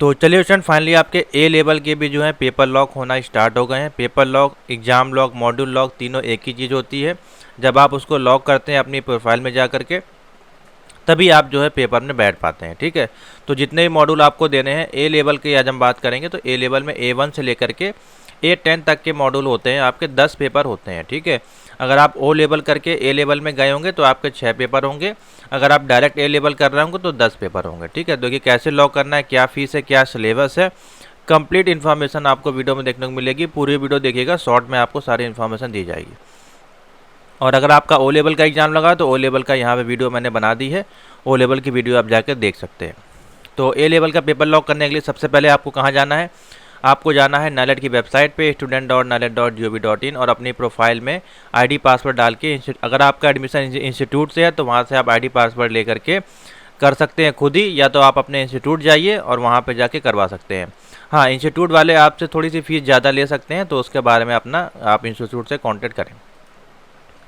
तो चलिए student, finally आपके ए लेवल के भी जो है पेपर लॉक होना स्टार्ट हो गए हैं। Paper lock, exam lock, module lock तीनों एक ही चीज़ होती है। जब आप उसको लॉक करते हैं अपनी प्रोफाइल में जा करके, तभी आप जो है पेपर में बैठ पाते हैं। ठीक है, तो जितने भी मॉड्यूल आपको देने हैं ए लेवल के, आज हम बात करेंगे तो ए लेवल में A1 से लेकर के A10 तक के मॉड्यूल होते हैं। आपके 10 पेपर होते हैं। ठीक है, अगर आप ओ लेवल करके ए लेवल में गए होंगे तो आपके 6 पेपर होंगे। अगर आप डायरेक्ट ए लेवल कर रहे होंगे तो 10 पेपर होंगे। ठीक है, देखिए कैसे लॉक करना है, क्या फीस है, क्या सिलेबस है, कंप्लीट इन्फॉर्मेशन आपको वीडियो में देखने को मिलेगी। पूरी वीडियो देखिएगा, शॉर्ट में आपको सारी इन्फॉर्मेशन दी जाएगी। और अगर आपका ओ लेवल का एग्जाम लगा तो ओ लेवल का यहाँ पे वीडियो मैंने बना दी है, ओ लेवल की वीडियो आप जाकर देख सकते हैं। तो ए लेवल का पेपर लॉक करने के लिए सबसे पहले आपको कहाँ जाना है, आपको जाना है नाइलेट की वेबसाइट पे student.nilet.gov.in और अपनी प्रोफाइल में आईडी पासवर्ड डाल के, अगर आपका एडमिशन इंस्टीट्यूट से है तो वहाँ से आप आईडी पासवर्ड ले करके कर सकते हैं खुद ही, या तो आप अपने इंस्टीट्यूट जाइए और वहाँ पे जाके करवा सकते हैं। हाँ, इंस्टीट्यूट वाले आपसे थोड़ी सी फीस ज़्यादा ले सकते हैं, तो उसके बारे में अपना आप इंस्टीट्यूट से कॉन्टेक्ट करें।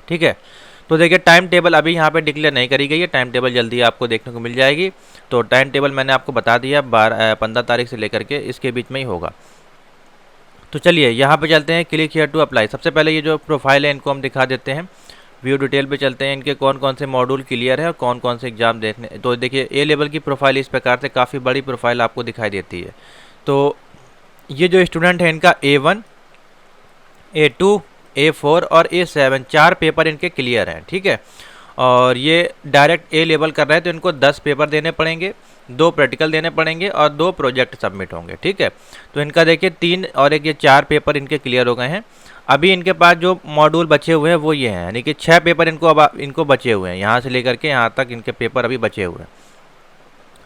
ठीक है, तो देखिए टाइम टेबल अभी यहाँ पे डिक्लेयर नहीं करी गई है, टाइम टेबल जल्दी आपको देखने को मिल जाएगी। तो टाइम टेबल मैंने आपको बता दिया, 15 तारीख से लेकर के इसके बीच में ही होगा। तो चलिए यहाँ पे चलते हैं, क्लिक हियर टू अप्लाई। सबसे पहले ये जो प्रोफाइल है इनको हम दिखा देते हैं। व्यू डिटेल पे चलते हैं, इनके कौन कौन से मॉड्यूल क्लियर है और कौन कौन से एग्जाम देखने। तो देखिए ए लेवल की प्रोफाइल इस प्रकार से काफ़ी बड़ी प्रोफाइल आपको दिखाई देती है। तो ये जो स्टूडेंट है इनका A1, A2, A4 और A7 4 पेपर इनके क्लियर हैं। ठीक है, और ये डायरेक्ट ए लेवल कर रहे हैं तो इनको 10 पेपर देने पड़ेंगे, 2 प्रैक्टिकल देने पड़ेंगे और 2 प्रोजेक्ट सबमिट होंगे। ठीक है, तो इनका देखिए 3 और एक ये 4 पेपर इनके क्लियर हो गए हैं। अभी इनके पास जो मॉड्यूल बचे हुए हैं वो ये हैं, यानी कि 6 पेपर इनको बचे हुए हैं, यहाँ से लेकर के यहाँ तक इनके पेपर अभी बचे हुए हैं।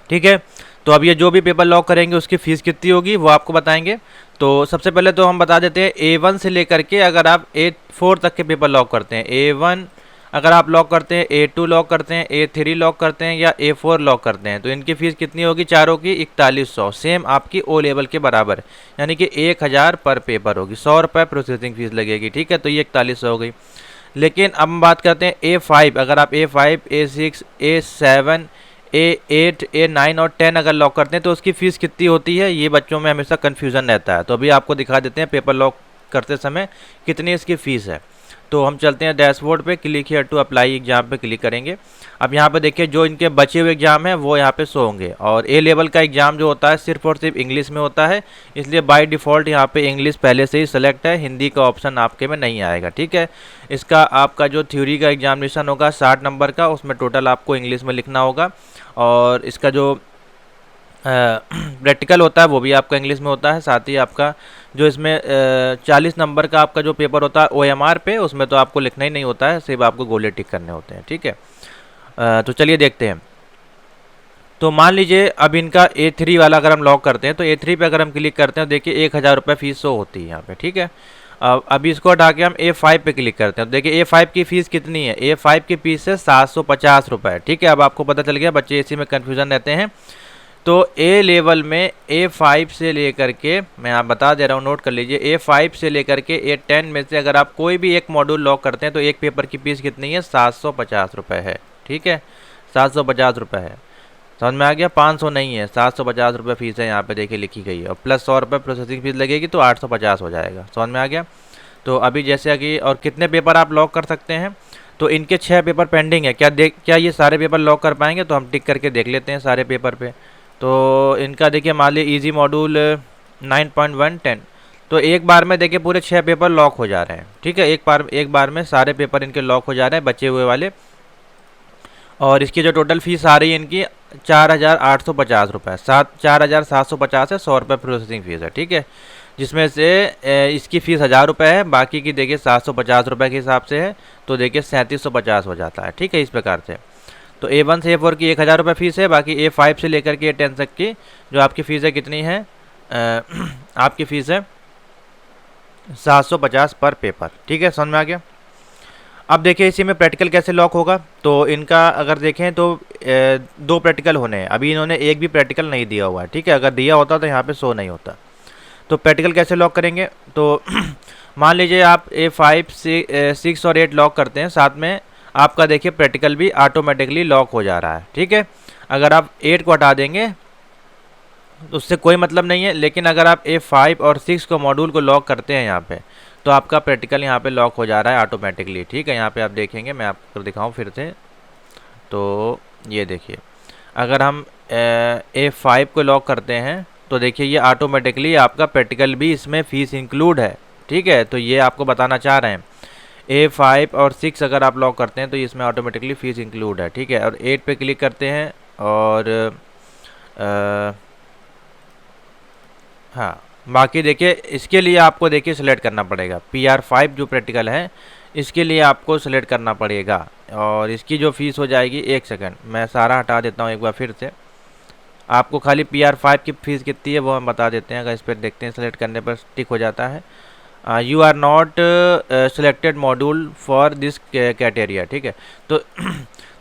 ठीक है, तो अब ये जो भी पेपर लॉक करेंगे उसकी फ़ीस कितनी होगी वो आपको बताएंगे। तो सबसे पहले तो हम बता देते हैं A1 से लेकर के, अगर आप A4 तक के पेपर लॉक करते हैं, A1 अगर आप लॉक करते हैं, A2 लॉक करते हैं, A3 लॉक करते हैं या A4 लॉक करते हैं, तो इनकी फ़ीस कितनी होगी चारों की 4100, सेम आपकी ओ लेवल के बराबर, यानी कि 1000 पर पेपर होगी, 100 रुपये प्रोसेसिंग फ़ीस लगेगी। ठीक है, तो ये 4100 हो गई। लेकिन अब हम बात करते हैं A5, अगर आप A5, A6, A7, A8, A9 और 10 अगर लॉक करते हैं तो उसकी फ़ीस कितनी होती है, ये बच्चों में हमेशा कन्फ्यूज़न रहता है। तो अभी आपको दिखा देते हैं पेपर लॉक करते समय कितनी इसकी फ़ीस है। तो हम चलते हैं डैशबोर्ड पे, click here to apply exam पे क्लिक करेंगे। अब यहाँ पे देखिए जो इनके बचे हुए एग्जाम हैं वो यहाँ पे शो होंगे, और ए लेवल का एग्ज़ाम जो होता है सिर्फ और सिर्फ इंग्लिश में होता है, इसलिए बाय डिफ़ॉल्ट यहाँ पे इंग्लिश पहले से ही सेलेक्ट है, हिंदी का ऑप्शन आपके में नहीं आएगा। ठीक है, इसका आपका जो थ्योरी का एग्जामिनेशन होगा 60 नंबर का, उसमें टोटल आपको इंग्लिश में लिखना होगा, और इसका जो प्रैक्टिकल होता है वो भी आपका इंग्लिश में होता है। साथ ही आपका जो इसमें 40 नंबर का आपका जो पेपर होता है OMR पे, उसमें तो आपको लिखना ही नहीं होता है, सिर्फ आपको गोले टिक करने होते हैं। ठीक है, तो चलिए देखते हैं। तो मान लीजिए अब इनका A3 वाला अगर हम लॉक करते हैं तो A3 पे अगर हम क्लिक करते हैं, देखिए 1000 रुपये फ़ीस शो होती है यहाँ पे। ठीक है, अभी इसको हटा के हम A5 पे क्लिक करते हैं, तो देखिए A5 की फ़ीस कितनी है, A5 की फ़ीस है 750 रुपये। ठीक है, अब आपको पता चल गया, बच्चे इसी में कन्फ्यूज़न रहते हैं। तो ए लेवल में A5 से लेकर के, मैं आप बता दे रहा हूँ, नोट कर लीजिए, A5 से लेकर के A10 में से अगर आप कोई भी एक मॉड्यूल लॉक करते हैं तो एक पेपर की फ़ीस कितनी है, 750 रुपये है। ठीक है, 750 रुपये है, समझ में आ गया, 500 नहीं है, 750 रुपये फ़ीस है यहाँ पे देखिए लिखी गई है, और प्लस 100 रुपये प्रोसेसिंग फ़ीस लगेगी तो 850 हो जाएगा। समझ में आ गया। तो अभी जैसे कि और कितने पेपर आप लॉक कर सकते हैं, तो इनके 6 पेपर पेंडिंग है। क्या ये सारे पेपर लॉक कर पाएंगे, तो हम टिक करके देख लेते हैं सारे पेपर पे। तो इनका देखिए मान लीजिए ईजी मॉड्यूल 9.110, तो एक बार में देखिए पूरे 6 पेपर लॉक हो जा रहे हैं। ठीक है, एक बार में सारे पेपर इनके लॉक हो जा रहे हैं बचे हुए वाले, और इसकी जो टोटल फीस आ रही है इनकी 4850 रुपये, 4750 है, 100 रुपये प्रोसेसिंग फ़ीस है। ठीक है, जिसमें से इसकी फ़ीस 1000 रुपये है, बाकी की देखिए 750 रुपये के हिसाब से है, तो देखिए 3750 हो जाता है। ठीक है, इस प्रकार से। तो A1 से A4 की 1000 रुपये फ़ीस है, बाकी A5 से लेकर के A10 तक की जो आपकी फ़ीस है कितनी है, आपकी फ़ीस है 750 पर पेपर। ठीक है, समझ में आ गया। अब देखिए इसी में प्रैक्टिकल कैसे लॉक होगा, तो इनका अगर देखें तो 2 प्रैक्टिकल होने हैं, अभी इन्होंने एक भी प्रैक्टिकल नहीं दिया हुआ है। ठीक है, अगर दिया होता तो यहाँ पे शो नहीं होता। तो प्रैक्टिकल कैसे लॉक करेंगे, तो मान लीजिए आप A5 से 6 और 8 लॉक करते हैं, साथ में आपका देखिए प्रैक्टिकल भी ऑटोमेटिकली लॉक हो जा रहा है। ठीक है, अगर आप 8 को हटा देंगे तो उससे कोई मतलब नहीं है। लेकिन अगर आप A5 और 6 को मॉड्यूल को लॉक करते हैं यहाँ पे, तो आपका प्रैक्टिकल यहाँ पे लॉक हो जा रहा है ऑटोमेटिकली। ठीक है, यहाँ पे आप देखेंगे, मैं आपको दिखाऊँ फिर से, तो ये देखिए, अगर हम A5 को लॉक करते हैं तो देखिए ये ऑटोमेटिकली आपका प्रैक्टिकल भी इसमें फ़ीस इंक्लूड है। ठीक है, तो ये आपको बताना चाह रहे हैं। A5 और 6 अगर आप लॉक करते हैं तो इसमें ऑटोमेटिकली फ़ीस इंक्लूड है। ठीक है, और 8 पे क्लिक करते हैं और हाँ, बाकी देखिए इसके लिए आपको देखिए सिलेक्ट करना पड़ेगा PR5 जो प्रैक्टिकल है, इसके लिए आपको सिलेक्ट करना पड़ेगा। और इसकी जो फ़ीस हो जाएगी, एक सेकंड मैं सारा हटा देता हूँ एक बार फिर से, आपको खाली PR5 की फ़ीस कितनी है वो हम बता देते हैं। अगर इस पर देखते हैं, सेलेक्ट करने पर टिक हो जाता है, you are not selected module for this criteria. ठीक है, तो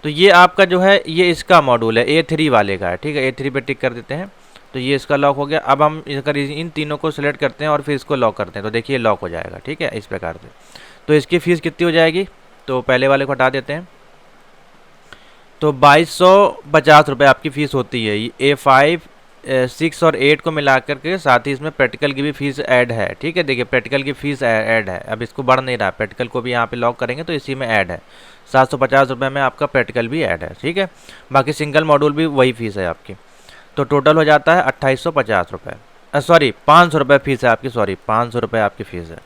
तो ये आपका जो है ये इसका मॉड्यूल है, A3 वाले का है। ठीक है, A3 पे टिक कर देते हैं तो ये इसका लॉक हो गया। अब हम अगर इन तीनों को सिलेक्ट करते हैं और फिर इसको लॉक करते हैं तो देखिए लॉक हो जाएगा। ठीक है, इस प्रकार से। तो इसकी फ़ीस कितनी हो जाएगी, तो पहले वाले को हटा देते हैं, तो 2250 रुपये आपकी फ़ीस होती है। A5 6 और 8 को मिला करके, साथ ही इसमें प्रैक्टिकल की भी फ़ीस ऐड है। ठीक है, देखिए प्रैक्टिकल की फ़ीस ऐड है, अब इसको बढ़ नहीं रहा, प्रैक्टिकल को भी यहाँ पे लॉक करेंगे तो इसी में ऐड है। 750 रुपये में आपका प्रैक्टिकल भी ऐड है। ठीक है, बाकी सिंगल मॉड्यूल भी वही फ़ीस है आपकी। तो टोटल हो जाता है 2850 रुपये, सॉरी 500 रुपये फ़ीस है आपकी, सॉरी 500 रुपये आपकी फ़ीस है।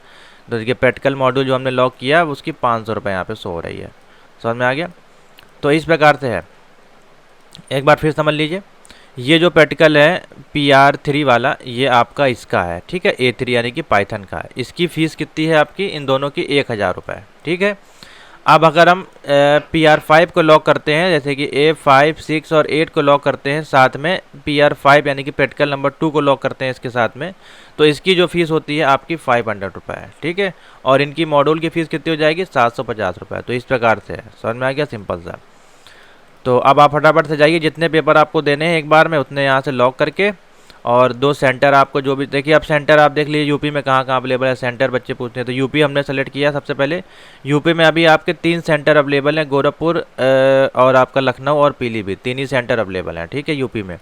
तो देखिए प्रैक्टिकल मॉड्यूल जो हमने लॉक किया उसकी 500 रुपये यहाँ पे शो हो रही है। समझ में आ गया? तो इस प्रकार से है, एक बार फिर समझ लीजिए। ये जो प्रैक्टिकल है PR3 वाला, ये आपका इसका है। ठीक है, A3 यानी कि पाइथन का है। इसकी फ़ीस कितनी है आपकी, इन दोनों की 1000 रुपये। ठीक है, अब अगर हम PR5 को लॉक करते हैं, जैसे कि A5 6 और 8 को लॉक करते हैं, साथ में PR5 यानी कि प्रैक्टिकल नंबर 2 को लॉक करते हैं इसके साथ में, तो इसकी जो फ़ीस होती है आपकी 500 रुपये है। ठीक है, और इनकी मॉड्यूल की फ़ीस कितनी हो जाएगी, 750 रुपये। तो इस प्रकार से है, समझ में आ गया, सिंपल सा। तो अब आप फटाफट से जाइए, जितने पेपर आपको देने हैं एक बार में उतने यहाँ से लॉक करके, और 2 सेंटर आपको जो भी देखिए, अब सेंटर आप देख लीजिए यूपी में कहाँ कहाँ अवेलेबल है सेंटर, बच्चे पूछते हैं। तो यूपी हमने सेलेक्ट किया सबसे पहले। यूपी में अभी आपके 3 सेंटर अवेलेबल हैं, गोरखपुर और आपका लखनऊ और पीलीभीत, 3 ही सेंटर अवेलेबल हैं। ठीक है, यूपी में।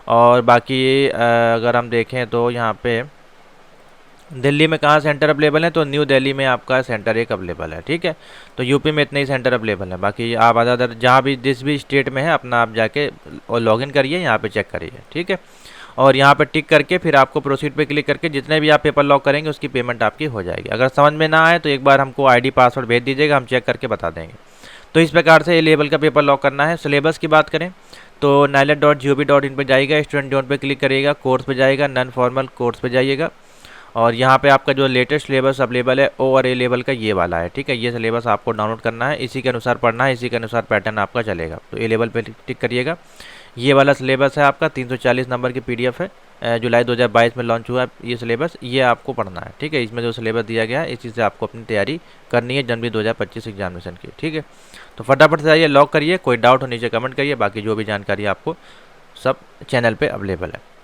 और बाकी अगर हम देखें तो यहाँ पे दिल्ली में कहाँ सेंटर अवेलेबल है, तो न्यू दिल्ली में आपका सेंटर एक अवेलेबल है। ठीक है, तो यूपी में इतने ही सेंटर अवेलेबल है। बाकी आप अदर जहाँ भी जिस भी स्टेट में है अपना आप जाके और लॉगिन करिए, यहाँ पे चेक करिए। ठीक है, और यहाँ पे टिक करके फिर आपको प्रोसीड पे क्लिक करके जितने भी आप पेपर लॉक करेंगे उसकी पेमेंट आपकी हो जाएगी। अगर समझ में ना आए तो एक बार हमको ID पासवर्ड भेज दीजिएगा, हम चेक करके बता देंगे। तो इस प्रकार से A लेवल का पेपर लॉक करना है। सिलेबस की बात करें तो NILET.gov.in पर जाइएगा, स्टूडेंट जोन पे क्लिक करिएगा, कोर्स पे जाइएगा, नॉन फॉर्मल कोर्स पे जाइएगा, और यहाँ पे आपका जो लेटेस्ट सिलेबस अवेलेबल है O और A लेवल का ये वाला है। ठीक है, ये सिलेबस आपको डाउनलोड करना है, इसी के अनुसार पढ़ना है, इसी के अनुसार पैटर्न आपका चलेगा। तो A लेवल पे टिक करिएगा। ये वाला सिलेबस है आपका, 340 नंबर की PDF है, जुलाई 2022 में लॉन्च हुआ है ये सिलेबस, ये आपको पढ़ना है। ठीक है, इसमें जो सिलेबस दिया गया है इस चीज़ से आपको अपनी तैयारी करनी है जनवरी 2025 एग्जामिनेशन की। ठीक है, तो फटाफट से जाइए, लॉक करिए। कोई डाउट हो नीचे कमेंट करिए, बाकी जो भी जानकारी आपको सब चैनल पे अवेलेबल है।